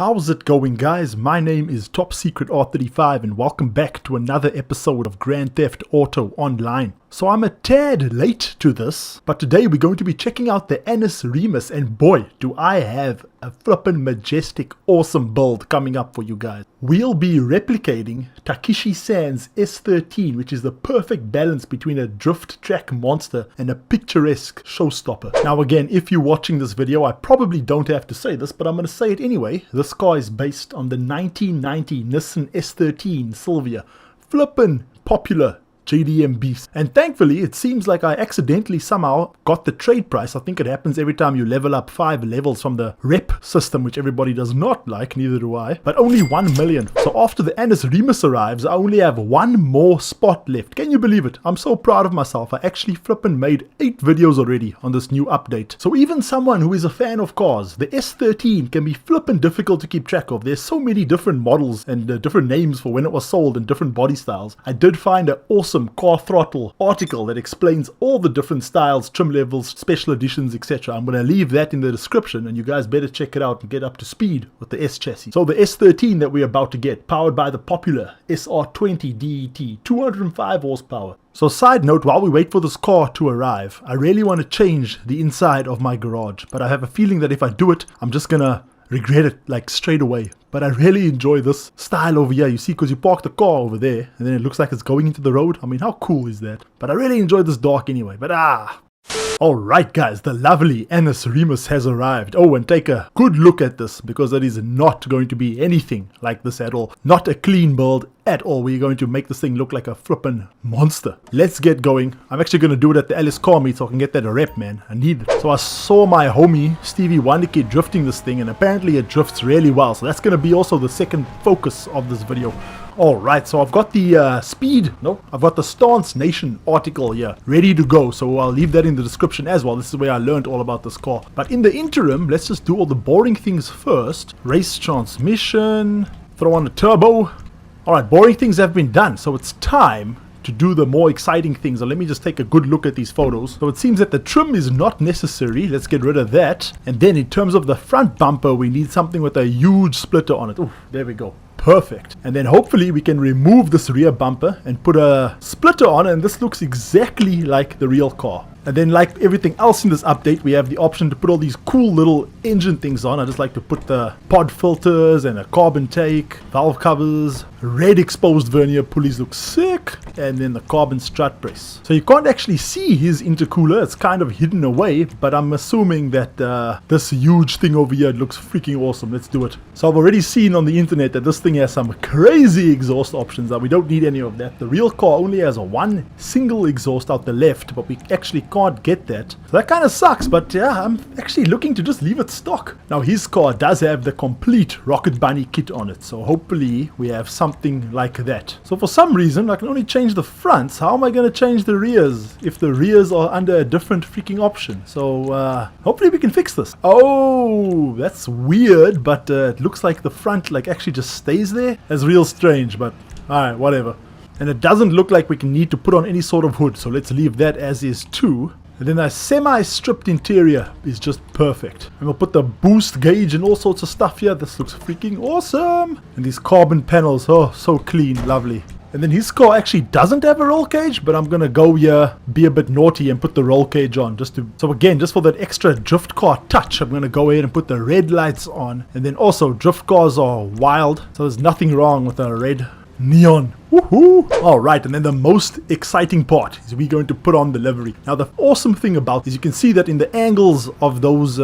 How's it going, guys? My name is Top Secret R35 and welcome back to another episode of Grand Theft Auto Online. So I'm a tad late to this, but today we're going to be checking out the Remus, and boy, do I have a flippin' majestic, awesome build coming up for you guys. We'll be replicating TAKASHI'S S13, which is the perfect balance between a drift track monster and a picturesque showstopper. Now again, if you're watching this video, I probably don't have to say this, but I'm going to say it anyway. This car is based on the 1990 NISSAN S13 SILVIA. Flippin' popular JDM beast. And thankfully, it seems like I accidentally somehow got the trade price. I think it happens every time you level up 5 levels from the rep system, which everybody does not like, neither do I. But only 1 million. So after the Remus arrives, I only have 1 more spot left. Can you believe it? I'm so proud of myself. I actually flippin' made 8 videos already on this new update. So even someone who is a fan of cars, the S13 can be flippin' difficult to keep track of. There's so many different models and different names for when it was sold and different body styles. I did find an awesome Car Throttle article that explains all the different styles, trim levels, special editions, etc. I'm going to leave that in the description and you guys better check it out and get up to speed with the S chassis. So the S13 that we're about to get, powered by the popular SR20 DET, 205 horsepower. So side note, while we wait for this car to arrive, I really want to change the inside of my garage, but I have a feeling that if I do it, I'm just gonna regret it like straight away. But I really enjoy this style over here, you see, because you park the car over there and then it looks like it's going into the road. I mean, how cool is that? But I really enjoy this dark anyway. But alright guys, the lovely Remus has arrived. Oh, and take a good look at this, because it is not going to be anything like this at all. Not a clean build at all. We're going to make this thing look like a flippin' monster. Let's get going. I'm actually going to do it at the Alice car meet so I can get that rep, man. I need it. So I saw my homie Stevie Wonderkid drifting this thing, and apparently it drifts really well. So that's going to be also the second focus of this video. Alright, so I've got the I've got the StanceNation article here ready to go, so I'll leave that in the description as well. This is where I learned all about this car. But in the interim, let's just do all the boring things first. Race transmission, throw on the turbo. Alright, boring things have been done, so it's time to do the more exciting things. So let me just take a good look at these photos. So it seems that the trim is not necessary. Let's get rid of that. And then in terms of the front bumper, we need something with a huge splitter on it. Ooh, there we go. Perfect. And then hopefully we can remove this rear bumper and put a splitter on, and this looks exactly like the real car. And then, like everything else in this update, we have the option to put all these cool little engine things on. I just like to put the pod filters and a carbon take, valve covers, red exposed vernier pulleys look sick, and then the carbon strut brace. So you can't actually see his intercooler, it's kind of hidden away, but I'm assuming that this huge thing over here looks freaking awesome. Let's do it. So I've already seen on the internet that this thing has some crazy exhaust options. That we don't need any of that. The real car only has one single exhaust out the left, but we actually can't get that. So that kind of sucks, but yeah, I'm actually looking to just leave it stock. Now his car does have the complete Rocket Bunny kit on it, so hopefully we have something like that. So for some reason I can only change the fronts. How am I going to change the rears if the rears are under a different freaking option? So hopefully we can fix this. Oh, that's weird, but it looks like the front like actually just stays there. That's real strange, but alright, whatever. And it doesn't look like we can need to put on any sort of hood, so let's leave that as is too. And then a semi-stripped interior is just perfect. And we'll put the boost gauge and all sorts of stuff here. This looks freaking awesome. And these carbon panels, oh, so clean, lovely. And then his car actually doesn't have a roll cage, but I'm gonna go here, be a bit naughty and put the roll cage on so again, just for that extra drift car touch, I'm gonna go ahead and put the red lights on. And then also, drift cars are wild, so there's nothing wrong with a red neon. Woohoo! Alright, and then the most exciting part is we're going to put on the livery. Now the awesome thing about this, you can see that in the angles of those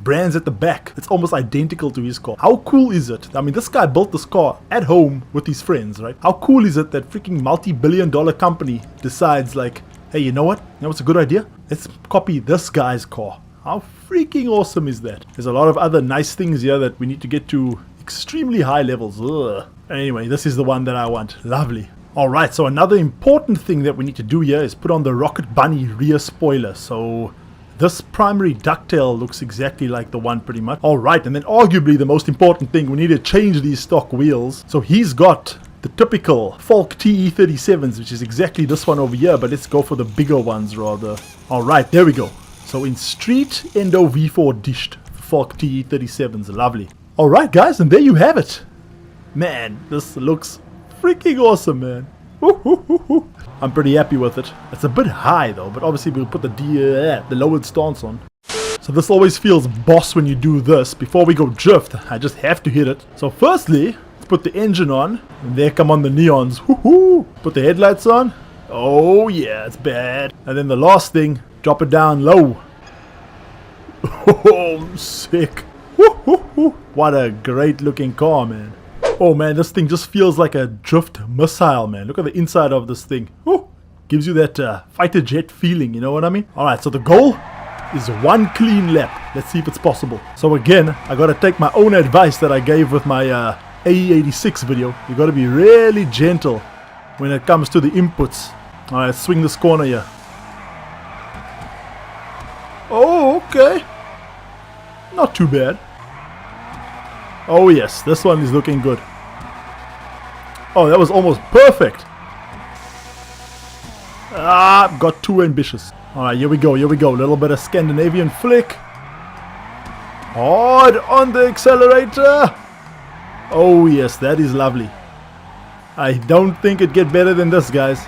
brands at the back, it's almost identical to his car. How cool is it? I mean, this guy built this car at home with his friends, right? How cool is it that freaking multi-billion-dollar company decides like, hey, you know what? You know what's a good idea? Let's copy this guy's car. How freaking awesome is that? There's a lot of other nice things here that we need to get to extremely high levels. Ugh. Anyway, this is the one that I want. Lovely. Alright, so another important thing that we need to do here is put on the Rocket Bunny rear spoiler. So this primary ducktail looks exactly like the one pretty much. Alright, and then arguably the most important thing, we need to change these stock wheels. So he's got the typical Falk TE37s, which is exactly this one over here, but let's go for the bigger ones rather. Alright, there we go. So in street Endo V4 dished Falk TE37s, lovely. Alright guys, and there you have it. Man, this looks freaking awesome, man. Woo-hoo-hoo-hoo. I'm pretty happy with it. It's a bit high though, but obviously we'll put the lowered stance on. So this always feels boss when you do this. Before we go drift, I just have to hit it. So firstly, let's put the engine on. And there come on the neons. Woohoo! Put the headlights on. Oh yeah, it's bad. And then the last thing, drop it down low. Oh, sick. Woo-hoo-hoo. What a great looking car, man. Oh man, this thing just feels like a drift missile, man. Look at the inside of this thing. Woo! Gives you that fighter jet feeling, you know what I mean? Alright, so the goal is one clean lap. Let's see if it's possible. So again, I gotta take my own advice that I gave with my AE86 video. You gotta be really gentle when it comes to the inputs. Alright, swing this corner here. Oh, okay. Not too bad. Oh yes, this one is looking good. Oh, that was almost perfect. Ah, got too ambitious. Alright, here we go, here we go. A little bit of Scandinavian flick. Hard on the accelerator. Oh yes, that is lovely. I don't think it'd get better than this, guys.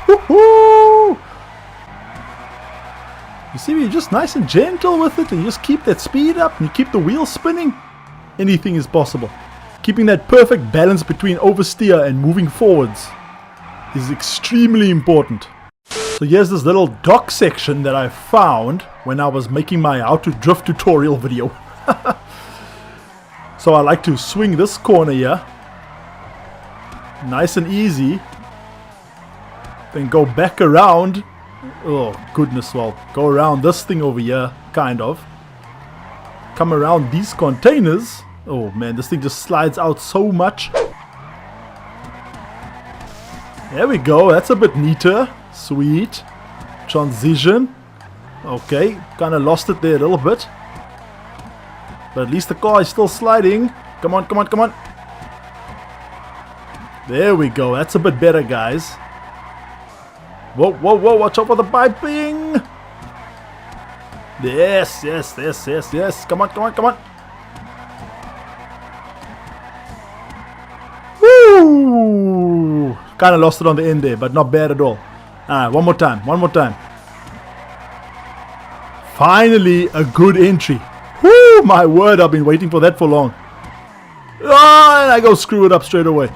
Woohoo! You see, you're just nice and gentle with it, and you just keep that speed up, and you keep the wheels spinning. Anything is possible. Keeping that perfect balance between oversteer and moving forwards is extremely important. So here's this little dock section that I found when I was making my how to drift tutorial video. So I like to swing this corner here. Nice and easy. Then go back around. Oh goodness, well, go around this thing over here, kind of. Come around these containers. Oh man, this thing just slides out so much. There we go, that's a bit neater. Sweet. Transition. Okay, kind of lost it there a little bit. But at least the car is still sliding. Come on, come on, come on. There we go, that's a bit better, guys. Whoa, whoa, whoa, watch out for the piping. Yes, yes, yes, yes, yes. Come on, come on, come on. Woo! Kind of lost it on the end there, but not bad at all. Alright, one more time, one more time. Finally, a good entry. Woo! My word, I've been waiting for that for long. Oh, and I go screw it up straight away.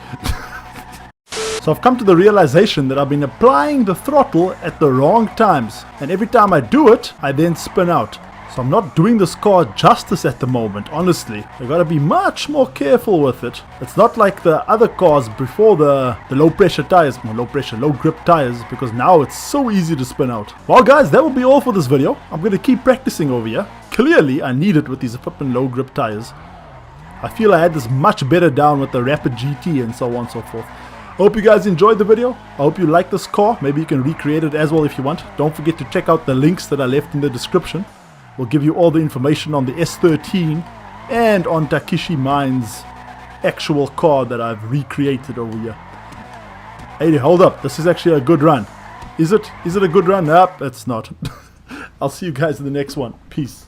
So I've come to the realization that I've been applying the throttle at the wrong times. And every time I do it, I then spin out. So I'm not doing this car justice at the moment, honestly. I gotta be much more careful with it. It's not like the other cars before the low pressure tires, low grip tires, because now it's so easy to spin out. Well guys, that will be all for this video. I'm gonna keep practicing over here. Clearly I need it with these flippin' low grip tires. I feel I had this much better down with the Rapid GT and so on and so forth. Hope you guys enjoyed the video. I hope you like this car. Maybe you can recreate it as well if you want. Don't forget to check out the links that I left in the description. We'll give you all the information on the S13 and on Takeshi Mine's actual car that I've recreated over here. Hey, hold up. This is actually a good run. Is it? Is it a good run? Nope, it's not. I'll see you guys in the next one. Peace.